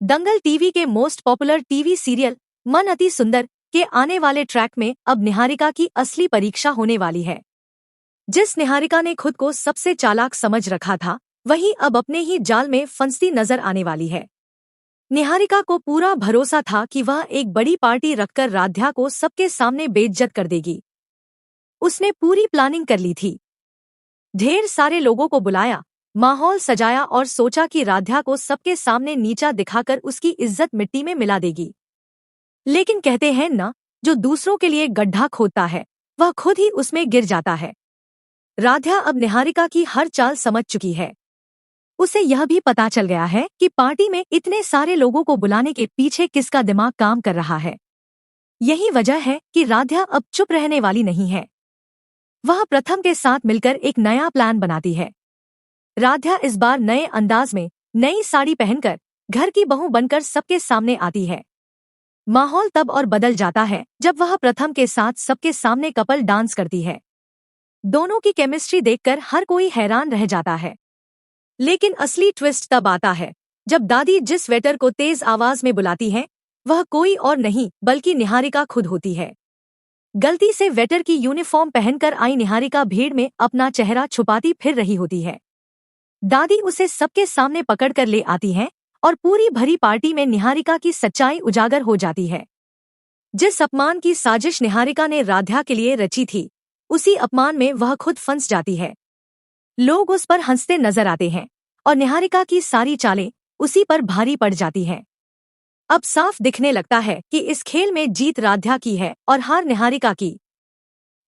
दंगल TV के most popular TV serial मन अति सुंदर के आने वाले ट्रैक में अब निहारिका की असली परीक्षा होने वाली है। जिस निहारिका ने खुद को सबसे चालाक समझ रखा था, वही अब अपने ही जाल में फंसती नजर आने वाली है। निहारिका को पूरा भरोसा था कि वह एक बड़ी पार्टी रखकर राध्या को सबके सामने बेइज्जत कर देगी। उसने पूरी प्लानिंग कर ली थी। ढेर सारे लोगों को बुलाया, माहौल सजाया और सोचा कि राध्या को सबके सामने नीचा दिखाकर उसकी इज्जत मिट्टी में मिला देगी। लेकिन कहते हैं ना, जो दूसरों के लिए गड्ढा खोदता है वह खुद ही उसमें गिर जाता है। राध्या अब निहारिका की हर चाल समझ चुकी है। उसे यह भी पता चल गया है कि पार्टी में इतने सारे लोगों को बुलाने के पीछे किसका दिमाग काम कर रहा है। यही वजह है कि राध्या अब चुप रहने वाली नहीं है। वह प्रथम के साथ मिलकर एक नया प्लान बनाती है। राध्या इस बार नए अंदाज में नई साड़ी पहनकर घर की बहू बनकर सबके सामने आती है। माहौल तब और बदल जाता है जब वह प्रथम के साथ सबके सामने कपल डांस करती है। दोनों की केमिस्ट्री देखकर हर कोई हैरान रह जाता है। लेकिन असली ट्विस्ट तब आता है जब दादी जिस वेटर को तेज आवाज में बुलाती है, वह कोई और नहीं बल्कि निहारिका खुद होती है। गलती से वेटर की यूनिफॉर्म पहनकर आई निहारिका भीड़ में अपना चेहरा छुपाती फिर रही होती है। दादी उसे सबके सामने पकड़कर ले आती है और पूरी भरी पार्टी में निहारिका की सच्चाई उजागर हो जाती है। जिस अपमान की साजिश निहारिका ने राध्या के लिए रची थी, उसी अपमान में वह खुद फंस जाती है। लोग उस पर हंसते नजर आते हैं और निहारिका की सारी चालें उसी पर भारी पड़ जाती हैं। अब साफ दिखने लगता है कि इस खेल में जीत राध्या की है और हार निहारिका की।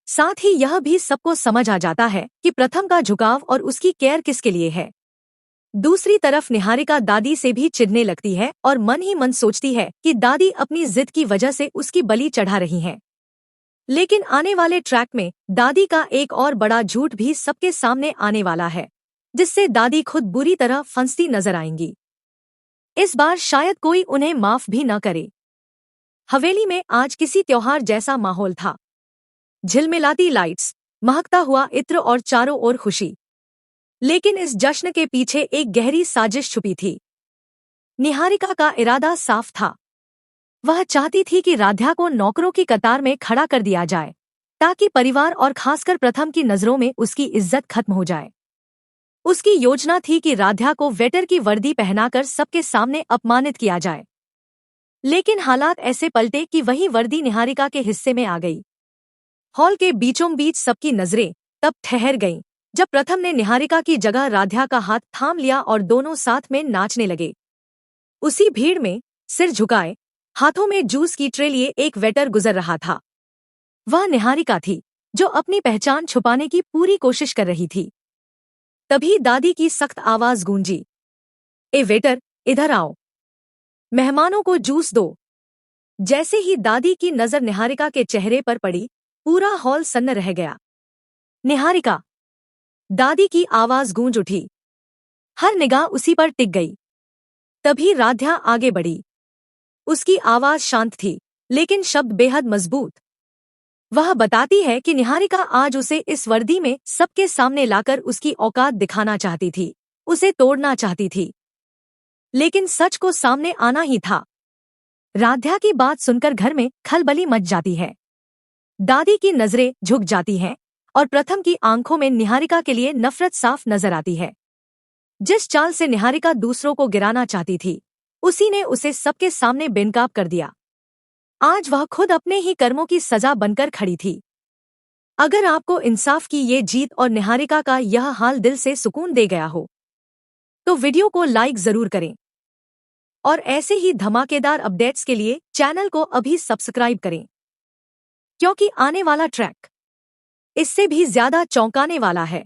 साथ ही यह भी सबको समझ आ जाता है कि प्रथम का झुकाव और उसकी केयर किसके लिए है। दूसरी तरफ निहारिका दादी से भी चिढ़ने लगती है और मन ही मन सोचती है कि दादी अपनी जिद की वजह से उसकी बलि चढ़ा रही हैं। लेकिन आने वाले ट्रैक में दादी का एक और बड़ा झूठ भी सबके सामने आने वाला है, जिससे दादी खुद बुरी तरह फंसती नजर आएंगी। इस बार शायद कोई उन्हें माफ भी न करे। हवेली में आज किसी त्योहार जैसा माहौल था। झिलमिलाती लाइट्स, महकता हुआ इत्र और चारों ओर खुशी। लेकिन इस जश्न के पीछे एक गहरी साजिश छुपी थी। निहारिका का इरादा साफ था। वह चाहती थी कि राध्या को नौकरों की कतार में खड़ा कर दिया जाए, ताकि परिवार और खासकर प्रथम की नजरों में उसकी इज्जत खत्म हो जाए। उसकी योजना थी कि राध्या को वेटर की वर्दी पहनाकर सबके सामने अपमानित किया जाए। लेकिन हालात ऐसे पलटे कि वही वर्दी निहारिका के हिस्से में आ गई। हॉल के बीचों बीच सबकी नजरें तब ठहर गईं जब प्रथम ने निहारिका की जगह राध्या का हाथ थाम लिया और दोनों साथ में नाचने लगे। उसी भीड़ में सिर झुकाए, हाथों में जूस की ट्रे लिए एक वेटर गुजर रहा था। वह निहारिका थी, जो अपनी पहचान छुपाने की पूरी कोशिश कर रही थी। तभी दादी की सख्त आवाज गूंजी, ए वेटर, इधर आओ, मेहमानों को जूस दो। जैसे ही दादी की नजर निहारिका के चेहरे पर पड़ी, पूरा हॉल सन्न रह गया। निहारिका, दादी की आवाज गूंज उठी। हर निगाह उसी पर टिक गई। तभी राध्या आगे बढ़ी। उसकी आवाज शांत थी, लेकिन शब्द बेहद मजबूत। वह बताती है कि निहारिका आज उसे इस वर्दी में सबके सामने लाकर उसकी औकात दिखाना चाहती थी, उसे तोड़ना चाहती थी। लेकिन सच को सामने आना ही था। राध्या की बात सुनकर घर में खलबली मच जाती है। दादी की नजरें झुक जाती हैं और प्रथम की आंखों में निहारिका के लिए नफरत साफ नजर आती है। जिस चाल से निहारिका दूसरों को गिराना चाहती थी, उसी ने उसे सबके सामने बेनकाब कर दिया। आज वह खुद अपने ही कर्मों की सजा बनकर खड़ी थी। अगर आपको इंसाफ की ये जीत और निहारिका का यह हाल दिल से सुकून दे गया हो, तो वीडियो को लाइक जरूर करें और ऐसे ही धमाकेदार अपडेट्स के लिए चैनल को अभी सब्सक्राइब करें, क्योंकि आने वाला ट्रैक इससे भी ज्यादा चौंकाने वाला है।